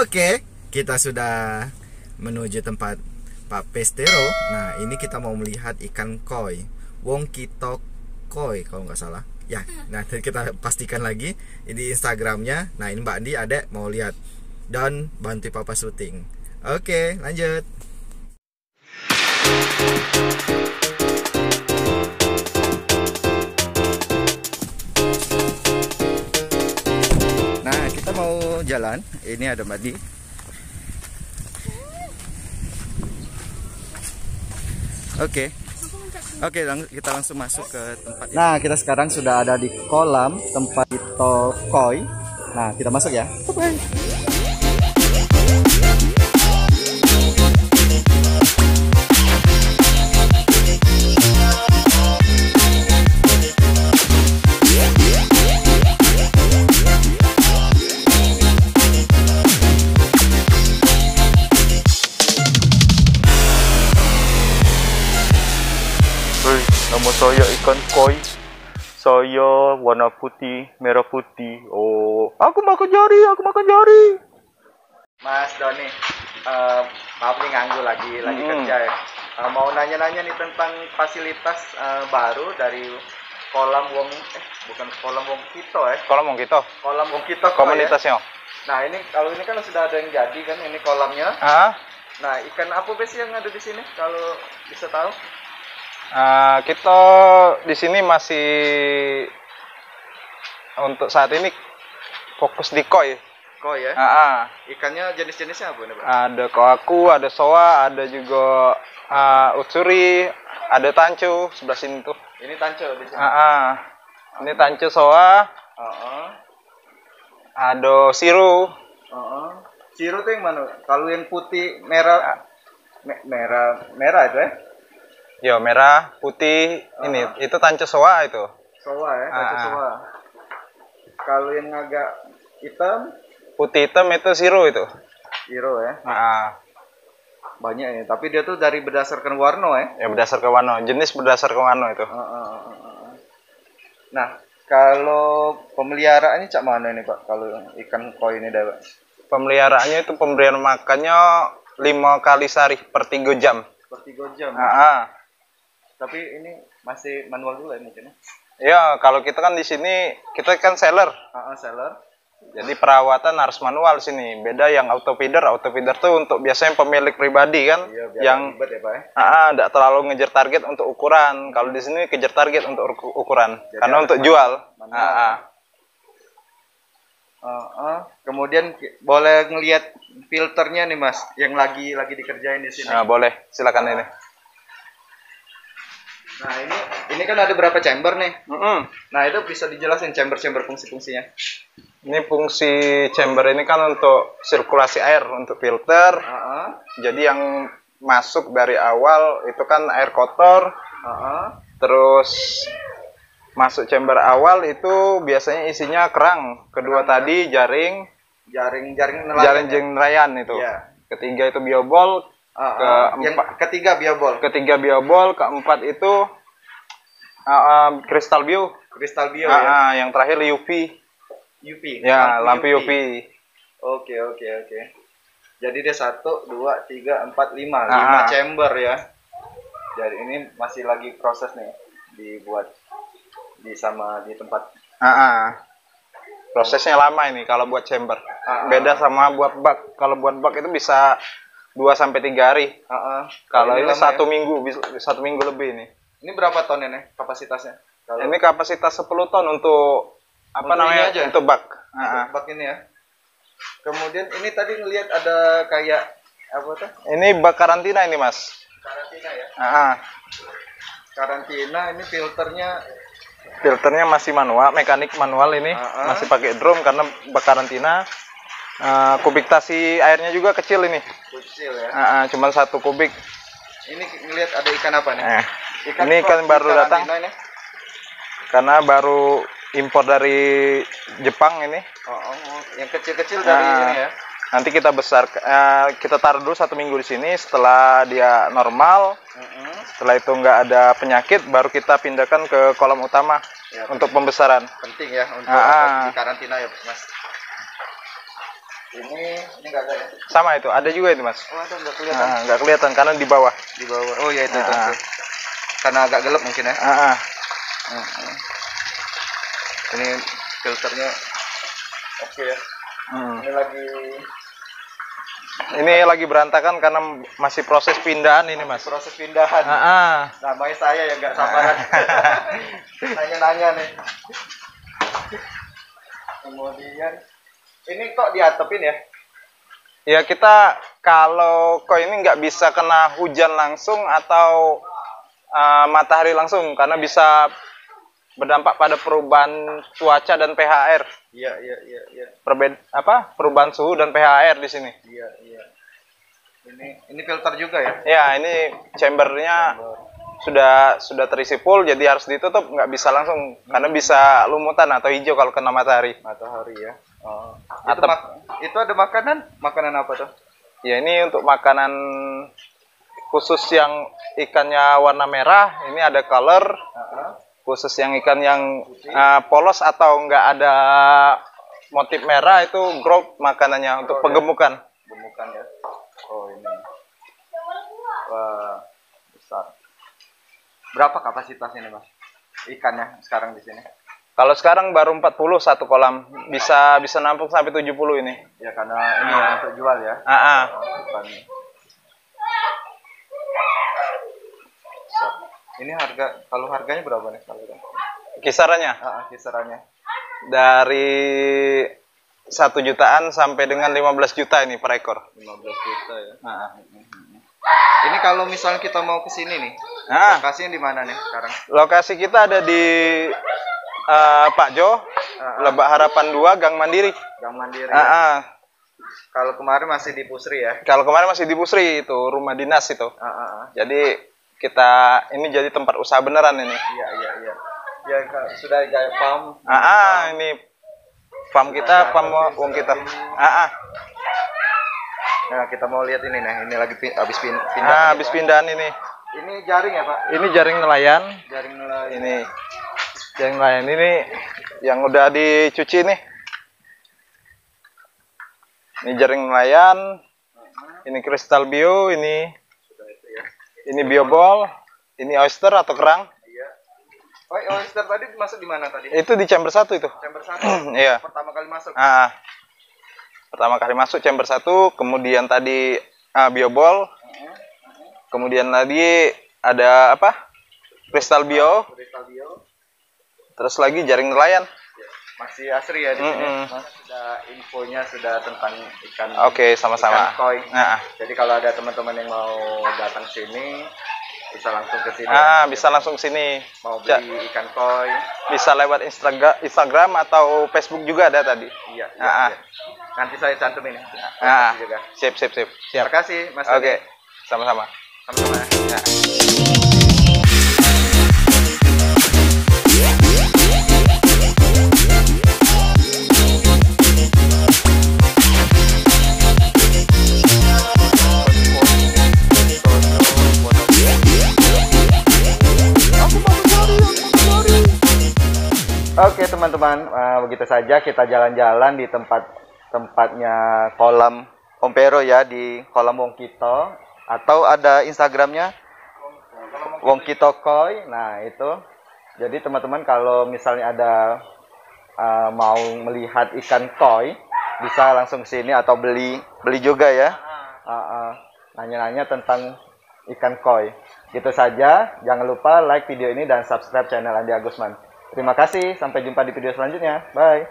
Oke, kita sudah menuju tempat Pak Pestero. Nah, ini kita mau melihat ikan koi, Wong Kito koi kalau nggak salah. Ya, nanti kita pastikan lagi ini Instagramnya. Nah, ini Mbak Andi ada mau lihat dan bantu Papa syuting. Oke, lanjut. Nah, kita mau jalan. Ini ada Mbak Di. Oke. Oke, kita langsung masuk ke tempat. Nah, kita sekarang sudah ada di kolam tempat itu koi. Nah, kita masuk ya. Nama saya ikan koi. Saya warna putih, merah putih. Oh, aku makan jari. Mas Doni, maaf nih ganggu lagi kerja ya. Mau nanya-nanya nih tentang fasilitas baru dari kolam bukan kolam Wong Kito ya. Kolam Wong Kito. Kolam Wong Kito Komunitasnya. Ya? Nah, ini kalau ini kan sudah ada yang jadi kan ini kolamnya. Nah, ikan apa sih yang ada di sini kalau bisa tahu? Kita di sini masih untuk saat ini fokus di koi. Koi ya? Ikannya jenis-jenisnya apa nih, Pak? Ada koaku, ada soa, ada juga utsuri, ada tancu sebelah sini tuh. Ini tancu di sini. Ini tancu soa. Ada siru. Siru tuh yang mana? Kalau yang putih merah merah itu ya? Yo, merah, putih, ini itu tancu soa itu. Soa ya, tancu soa. Kalau yang agak hitam, putih hitam itu siru itu. Siru ya. Banyak ya, tapi dia tuh dari berdasarkan warna ya? Ya, berdasarkan warna, jenis berdasarkan warna itu. Nah, kalau pemeliharaannya cak mana ini Pak? Kalau ikan koi ini Pak? Pemeliharaannya itu pemberian makannya 5 kali sehari per 3 jam. Per 3 jam? Tapi ini masih manual dulu ya mungkin? Ya, kalau kita kan di sini kita kan seller. Seller. Jadi perawatan harus manual sini. Beda yang auto feeder tuh untuk biasanya pemilik pribadi kan, iya, yang ribet ya, Pak ya? tidak terlalu ngejar target untuk ukuran. Kalau di sini kejar target untuk ukuran. Jadi karena untuk jual. Kemudian boleh ngelihat filternya nih Mas, yang lagi dikerjain di sini. Boleh, silakan ini. Nah, ini kan ada berapa chamber nih? Nah, itu bisa dijelasin chamber fungsi-fungsinya. Ini fungsi chamber ini kan untuk sirkulasi air, untuk filter. Jadi yang masuk dari awal itu kan air kotor. Terus masuk chamber awal itu biasanya isinya kerang. Kedua tadi jaring nelayan itu. Yeah. Ketiga itu biobol. Ketiga biobol, keempat itu kristal bio. Ya. Yang terakhir UV. Ya, lampu UV. Oke. Jadi dia 1, 2, 3, 4, 5 chamber ya. Jadi ini masih lagi proses nih dibuat di tempat. Prosesnya lama ini kalau buat chamber. Beda sama buat bak. Kalau buat bak itu bisa 2-3 hari. Kalau ini 1 minggu, 1 minggu lebih ini. Ini berapa ton ini kapasitasnya? Ini kapasitas 10 ton untuk untuk bak. Bak ini ya. Kemudian ini tadi ngelihat ada kayak apa tuh? Ini bak karantina ini Mas. Karantina ya? Karantina ini filternya masih manual, mekanik manual ini. Masih pakai drum karena bak karantina. Kubiktasi airnya juga kecil ini. Kecil ya? Cuman 1 kubik. Ini ngelihat ada ikan apa nih? Ini ikan baru datang. Karena baru impor dari Jepang ini. Yang kecil-kecil dari ini ya? Nanti kita kita taruh dulu 1 minggu di sini. Setelah dia normal, setelah itu nggak ada penyakit, baru kita pindahkan ke kolam utama untuk pembesaran. Penting ya untuk di karantina ya Mas. Ini nggak ada ya? Sama itu, ada juga itu mas. Oh ada, nggak kelihatan. Nggak kelihatan karena di bawah. Di bawah. Oh ya itu. Karena agak gelap mungkin ya. Ini filternya oke ya. Ini lagi berantakan karena masih proses pindahan ini mas. Proses pindahan. Namanya saya ya nggak sabaran. Nanya-nanya nih. Kemudian ini kok diatepin ya? Ya kita kalau kok ini nggak bisa kena hujan langsung atau matahari langsung karena bisa berdampak pada perubahan cuaca dan pH air. Iya. Perubahan suhu dan pH air di sini. Iya. Ini filter juga ya? Ya, ini chambernya sudah terisi full, jadi harus ditutup, nggak bisa langsung karena bisa lumutan atau hijau kalau kena matahari. Matahari ya. Oh. Itu ada makanan apa tuh? Ya ini untuk makanan khusus yang ikannya warna merah, ini ada color. Khusus yang ikan yang polos atau nggak ada motif merah itu growth makanannya untuk penggemukan. Penggemukan ya. Oh ini. Wah, besar. Berapa kapasitasnya nih mas? Ikannya sekarang di sini? Kalau sekarang baru 40 satu kolam, bisa nampung sampai 70 ini. Ya karena ini untuk jual ya. Ini kalau harganya berapa nih? Kisarannya? Kisarannya. Dari 1 jutaan sampai dengan 15 juta ini per ekor. 15 juta ya. Ini kalau misalnya kita mau ke sini nih, lokasinya di mana nih sekarang? Lokasi kita ada di Pak Jo, Lebak Harapan 2, Gang Mandiri. Gang Mandiri. Kalau kemarin masih di Pusri ya? Kalau kemarin masih di Pusri itu rumah dinas itu. Jadi kita ini jadi tempat usaha beneran ini. Iya. Ya sudah kayak farm. Ini farm kita, farm wong kita. Nah, kita mau lihat ini nih. Ini lagi habis pindah. Habis pindahan ini. Ini jaring ya, Pak? Ini jaring nelayan. Jaring nelayan. Ini jaring nelayan ini yang udah dicuci nih. Ini jaring nelayan. Ini kristal bio, ini bioball, ini oyster atau kerang. Iya. Oh, oyster tadi masuk di mana tadi? Itu di chamber 1 itu. Chamber 1. Iya. Pertama kali masuk. Pertama kali masuk chamber 1, kemudian tadi bioball. Kemudian tadi ada apa? Kristal bio. Terus lagi jaring nelayan. Masih asri ya di sini. Sudah infonya sudah tentang ikan. Oke, sama-sama. Ikan koi. Jadi kalau ada teman-teman yang mau datang sini bisa langsung ke sini. Bisa langsung ke sini. Mau beli ikan koi. Bisa lewat Instagram atau Facebook juga ada tadi. Iya. Nanti saya cantumin. Juga. Siap. Terima kasih, Mas. Oke. Sama-sama. Sama-sama. Ya. Oke teman-teman, begitu saja kita jalan-jalan di tempatnya kolam Om Pero ya, di kolam Wong Kito, atau ada Instagramnya Wong Kito Koi. Nah itu, jadi teman-teman kalau misalnya ada mau melihat ikan koi, bisa langsung ke sini atau beli juga ya. Nanya-nanya tentang ikan koi. Gitu saja, jangan lupa like video ini dan subscribe channel Andi Agusman. Terima kasih, sampai jumpa di video selanjutnya. Bye.